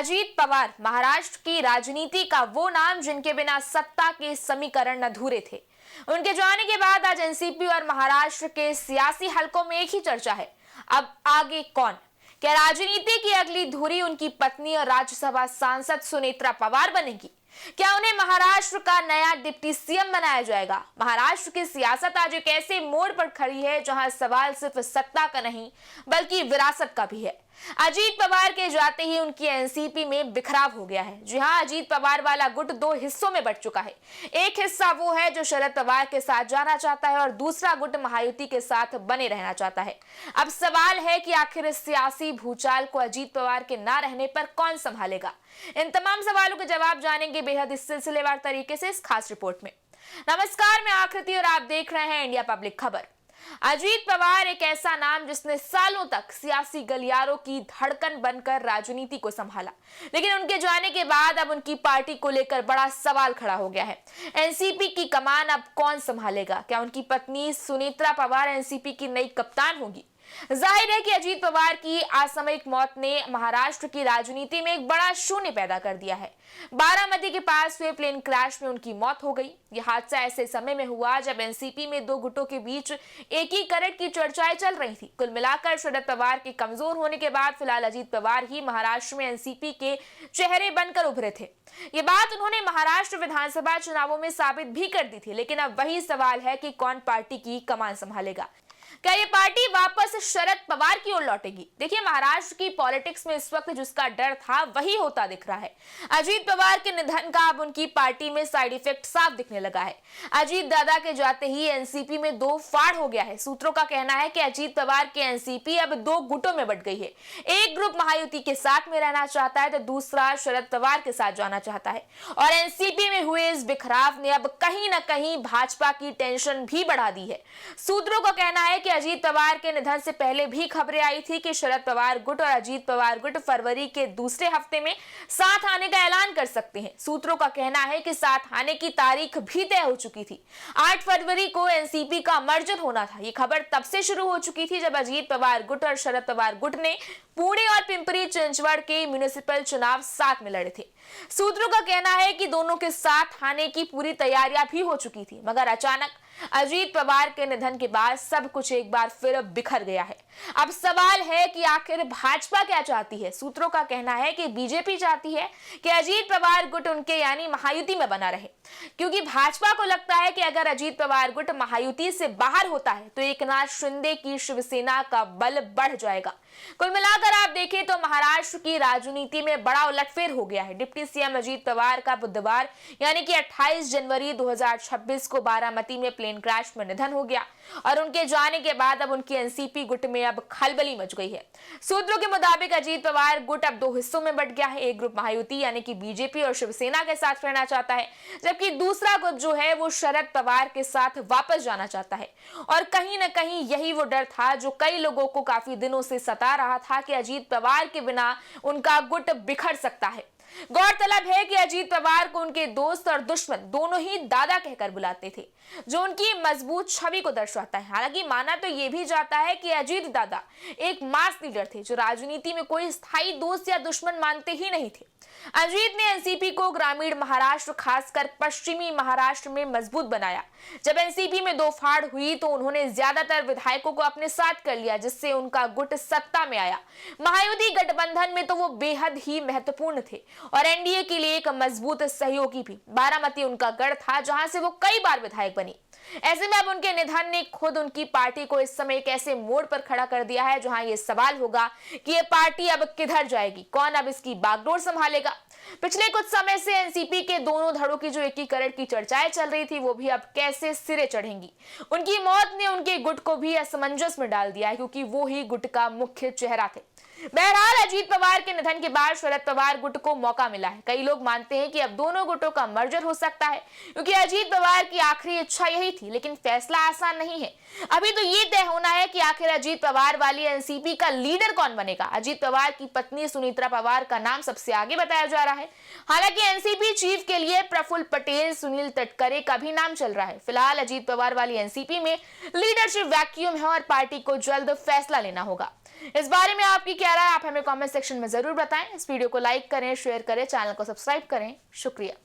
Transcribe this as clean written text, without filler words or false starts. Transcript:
अजीत पवार महाराष्ट्र की राजनीति का वो नाम जिनके बिना सत्ता के समीकरण अधूरे थे। उनके जाने के बाद आज एनसीपी और महाराष्ट्र के सियासी हलकों में एक ही चर्चा है, अब आगे कौन? क्या राजनीति की अगली धुरी उनकी पत्नी और राज्यसभा सांसद सुनेत्रा पवार बनेगी? क्या उन्हें महाराष्ट्र का नया डिप्टी सीएम बनाया जाएगा? महाराष्ट्र की सियासत आज एक ऐसे मोड़ पर खड़ी है जहां सवाल सिर्फ सत्ता का नहीं बल्कि विरासत का भी है। अजीत पवार के जाते ही उनकी एनसीपी में बिखराव हो गया है। जी हां, अजीत पवार वाला गुट दो हिस्सों में बंट चुका है। एक हिस्सा वो है जो शरद पवार के साथ जाना चाहता है और दूसरा गुट महायुति के साथ बने रहना चाहता है। अब सवाल है कि आखिर इस सियासी भूचाल को अजीत पवार के ना रहने पर कौन संभालेगा? इन तमाम सवालों के जवाब जानेंगे बेहद इस सिलसिलेवार तरीके से इस खास रिपोर्ट में। नमस्कार, मैं आकृति और आप देख रहे हैं इंडिया पब्लिक खबर। अजीत पवार एक ऐसा नाम जिसने सालों तक सियासी गलियारों की धड़कन बनकर राजनीति को संभाला, लेकिन उनके जाने के बाद अब उनकी पार्टी को लेकर बड़ा सवाल खड़ा हो गया है। एनसीपी की कमान अब कौन संभालेगा? क्या उनकी पत्नी सुनेत्रा पवार एनसीपी की नई कप्तान होगी? जाहिर है कि अजीत पवार की असामयिक मौत ने महाराष्ट्र की राजनीति में एक बड़ा शून्य पैदा कर दिया है। बारामती के पास हुए प्लेन क्रैश में उनकी मौत हो गई। यह हादसा ऐसे समय में हुआ जब एनसीपी में दो गुटों के बीच एकीकरण की चर्चाएं चल रही थी। कुल मिलाकर शरद पवार के कमजोर होने के बाद फिलहाल अजीत पवार ही महाराष्ट्र में एनसीपी के चेहरे बनकर उभरे थे। ये बात उन्होंने महाराष्ट्र विधानसभा चुनावों में साबित भी कर दी थी। लेकिन अब वही सवाल है कि कौन पार्टी की कमान संभालेगा? क्या ये पार्टी वापस शरद पवार की ओर लौटेगी? देखिए, महाराष्ट्र की पॉलिटिक्स में इस वक्त जिसका डर था वही होता दिख रहा है। अजीत पवार के निधन का अब उनकी पार्टी में साइड इफेक्ट साफ दिखने लगा है। अजीत दादा के जाते ही एनसीपी में दो फाड़ हो गया है। सूत्रों का कहना है कि अजीत पवार की एनसीपी अब दो गुटों में बंट गई है। एक ग्रुप महायुति के साथ में रहना चाहता है तो दूसरा शरद पवार के साथ जाना चाहता है। और एनसीपी में हुए इस बिखराव ने अब कहीं ना कहीं भाजपा की टेंशन भी बढ़ा दी है। सूत्रों का कहना है कि अजीत पवार के निधन से पहले भी खबरें आई थी कि शरद पवार गुट और अजीत पवार गुट फरवरी के दूसरे हफ्ते में साथ आने का ऐलान कर सकते हैं। सूत्रों का कहना है कि साथ आने की तारीख भी तय हो चुकी थी। 8 फरवरी को एनसीपी का मर्जर होना था। ये खबर तब से शुरू हो चुकी थी जब अजीत पवार गुट और शरद पवार गुट ने पुणे और पिंपरी चिंचवड़ के म्युनिसिपल चुनाव साथ में लड़े थे। सूत्रों का कहना है कि दोनों के साथ आने की पूरी तैयारियां भी हो चुकी थी, मगर अचानक अजीत पवार के निधन के बाद सब कुछ एक बार फिर बिखर गया है। अब सवाल है कि आखिर भाजपा क्या चाहती है? सूत्रों का कहना है कि बीजेपी चाहती है कि अजीत पवार गुट उनके यानी महायुति में बना रहे, क्योंकि भाजपा को लगता है कि अगर अजीत पवार गुट महायुति से बाहर होता है तो एकनाथ शिंदे की शिवसेना का बल बढ़ जाएगा। कुल मिलाकर आप देखें तो महाराष्ट्र की राजनीति में बड़ा उलटफेर हो गया है। डिप्टी सीएम अजीत पवार का बुधवार यानी कि 28 जनवरी 2026 को बारामती में प्लेन क्रैश में निधन हो गया और उनके जाने के बाद अब उनकी एनसीपी गुट में अब खलबली मच गई है। सूत्रों के मुताबिक अजीत पवार गुट अब दो हिस्सों में बंट गया है। एक ग्रुप महायुति यानी कि बीजेपी और शिवसेना के साथ रहना चाहता है, जबकि दूसरा गुट जो है वो शरद पवार के साथ वापस जाना चाहता है। और कहीं ना कहीं यही वो डर था जो कई लोगों को काफी दिनों से सता रहा था कि अजीत पवार के बिना उनका गुट बिखर सकता है। गौरतलब है कि अजीत पवार को उनके दोस्त और दुश्मन दोनों ही दादा कहकर बुलाते थे, जो उनकी मजबूत छवि को दर्शाता है। हालांकि माना तो यह भी जाता है कि अजीत दादा एक मास लीडर थे जो राजनीति में कोई स्थायी दोस्त या दुश्मन मानते ही नहीं थे। अजीत ने एनसीपी को ग्रामीण महाराष्ट्र खासकर पश्चिमी महाराष्ट्र में मजबूत बनाया। जब एनसीपी में दो फाड़ हुई तो उन्होंने ज्यादातर विधायकों को अपने साथ कर लिया, जिससे उनका गुट सत्ता में आया। महायुति गठबंधन में तो वो बेहद ही महत्वपूर्ण थे और एनडीए के लिए एक मजबूत सहयोगी भी। बारामती उनका गढ़ था जहां से वो कई बार विधायक बनी। ऐसे में अब उनके निधन ने खुद उनकी पार्टी को इस समय एक ऐसे मोड़ पर खड़ा कर दिया है जहां ये सवाल होगा कि ये पार्टी अब किधर जाएगी, कौन अब इसकी बागडोर संभालेगा। पिछले कुछ समय से एनसीपी के दोनों धड़ों की जो एकीकरण की चर्चाएं चल रही थी वो भी अब कैसे सिरे चढ़ेंगी। उनकी मौत ने उनके गुट को भी असमंजस में डाल दिया है, क्योंकि वो ही गुट का मुख्य चेहरा थे। बहरहाल अजीत पवार के निधन के बाद शरद पवार गुट को मौका मिला है। कई लोग मानते हैं कि अब दोनों गुटों का मर्जर हो सकता है, क्योंकि अजीत पवार की आखिरी इच्छा यही थी। लेकिन फैसला आसान नहीं है। अभी तो ये तय होना है कि आखिर अजीत पवार वाली एनसीपी का लीडर कौन बनेगा। अजीत पवार की पत्नी सुनेत्रा पवार का नाम सबसे आगे बताया जा रहा है। हालांकि एनसीपी चीफ के लिए प्रफुल्ल पटेल, सुनील तटकरे का भी नाम चल रहा है। फिलहाल अजीत पवार वाली एनसीपी में लीडरशिप वैक्यूम है और पार्टी को जल्द फैसला लेना होगा। इस बारे में आपकी क्या राय, आप हमें कमेंट सेक्शन में जरूर बताएं। इस वीडियो को लाइक करें, शेयर करें, चैनल को सब्सक्राइब करें। शुक्रिया।